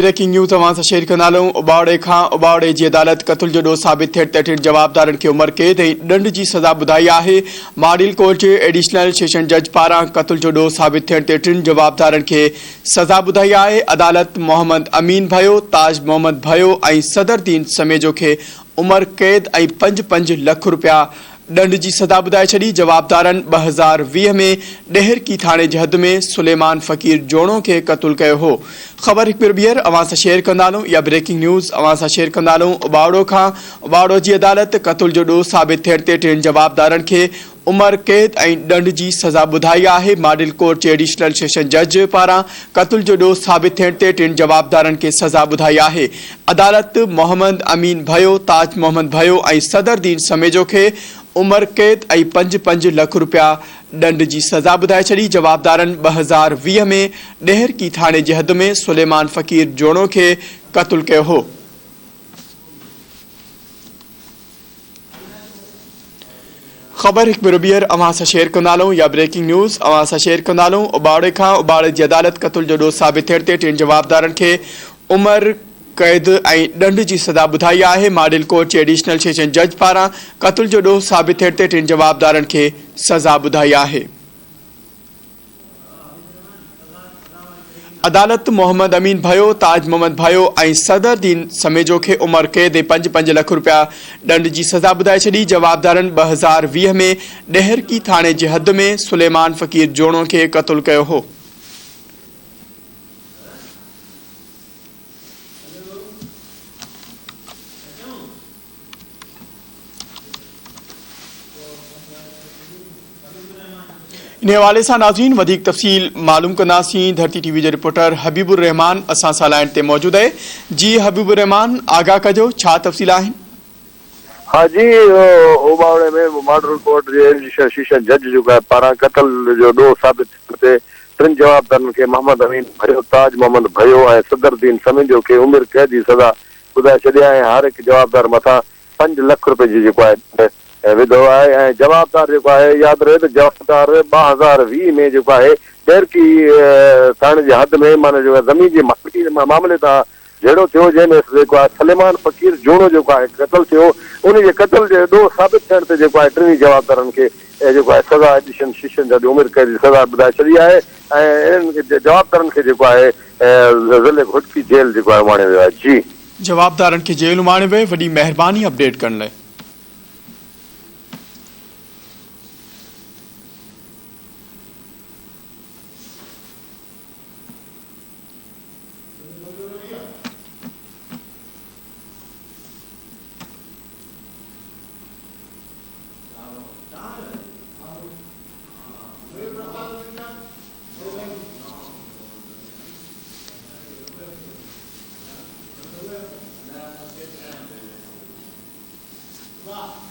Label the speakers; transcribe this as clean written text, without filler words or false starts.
Speaker 1: Breaking news अवां सां share कंदा हलूं। उबावड़े खां उबावड़े जी अदालत क़त्ल जो ॾोह साबित थियण ते टिनि जवाबदारनि खे उमिरि क़ैद ऐं ॾंड जी सज़ा ॿुधाई आहे। मॉडल कोर्ट जे एडिशनल सेशन जज पारां क़त्ल जो ॾोह साबित थियण ते टिनि जवाबदारनि खे सज़ा ॿुधाई आहे। अदालत मोहम्मद अमीन भयो, ताज मोहम्मद भयो ऐं सदरुद्दीन समेजो खे उमिरि क़ैद ऐं 5-5 लख रुपया ॾंड जी सज़ा ॿुधाए छॾी। जवाबदारनि 2020 में डेहरकी थाणे जे हद में सुलेमान फ़कीर जोणो खे क़त्ल कयो हो। ख़बर हिकु भेरो ॿीहर अवां सां शेयर कंदा हलूं। या ब्रेकिंग न्यूज़ अवां सां शेयर कंदा हलूं। उबावड़ो खां उबावड़ो जी अदालत क़त्ल जो ॾोह साबित थियण ते टिनि जवाबदारनि खे उमिरि क़ैद ऐं ॾंड जी सज़ा ॿुधाई आहे। मॉडल कोर्ट जे एडिशनल सेशन जज पारां क़त्ल जो ॾोह साबित थियण ते टिनि जवाबदारनि खे सज़ा ॿुधाई आहे। अदालत मोहम्मद अमीन भयो, ताज मोहम्मद भयो ऐं सदरुद्दीन समेजो खे उमिरि क़ैद ऐं 5-5 लख रुपया ॾंड जी सज़ा ॿुधाए छॾी। जवाबदारनि 2020 में डेहरकी थाणे जे हद में सुलेमान फ़कीर जोणो खे क़त्ल कयो हो। ख़बर हिकु भेरो ॿीहर अवां सां शेयर कंदा हलूं। या ब्रेकिंग न्यूज़ अवां सां शेयर कंदा हलूं। उबावड़े खां उबावड़े जी अदालत क़त्ल जो ॾोह साबित थियण ते टिनि जवाबदारनि खे उमिरि क़ैद ऐं ॾंड जी सज़ा ॿुधाई आहे। मॉडल कोर्ट जे एडिशनल सेशन जज पारां क़त्ल जो ॾोह साबित थियण ते टिनि जवाबदारनि खे सज़ा ॿुधाई आहे। अदालत मोहम्मद अमीन भयो, ताज मोहम्मद भयो ऐं सदरुद्दीन समेजो खे उमिरि क़ैद ऐं 5-5 लख रुपया ॾंड जी सज़ा ॿुधाए छॾी। जवाबदारनि 2020 में डेहरकी थाणे जे हद में सुलेमान फ़कीर जोणो खे क़त्ल कयो हो। इन हवाले से नाज़रीन वधीक तफ़सील मालूम कंदासीं। धरती टीवी जे रिपोर्टर हबीबुर रहमान असां सां लाइन ते मौजूद है। जी हबीबुर रहमान, आगाह कजो, छा तफ़सील आहिनि?
Speaker 2: हाँ जी, उबावड़े में मॉडल कोर्ट जे सेशन जज जो पारां क़त्ल जो ॾोह साबित थिए टिनि जवाबदारनि खे मोहम्मद अमीन भयो, ताज मोहम्मद भयो ऐं सदरुद्दीन समेजो खे उमिरि क़ैद जी सज़ा ॿुधाए छॾी आहे। हर हिकु जवाबदार मथां 5 लख रुपए जी जेको आहे विधो आहे। ऐं जवाबदार जेको आहे, यादि रहे त जवाबदार 2020 में जेको आहे डेहरकी थाणे जे हद में माना जेको ज़मीन जी मालिकी मामले तां जहिड़ो थियो, जंहिंमें जेको आहे सुलेमान फ़कीर जोणो जेको आहे क़त्ल थियो। उन जे क़त्ल जो ॾोह साबित थियण ते जेको आहे टिनी जवाबदारनि खे जेको आहे सज़ा एडिशनल सेशन जज उमिरि क़ैद जी सज़ा ॿुधाए छॾी आहे। ऐं इन्हनि जवाबदारनि खे जेको आहे ज़िले घुटकी जेल जेको आहे उमाणियो वियो आहे। जी,
Speaker 1: जवाबदारनि खे जेल उमाणियो वियो। वॾी महिरबानी अपडेट करण लाइ।
Speaker 3: Wow.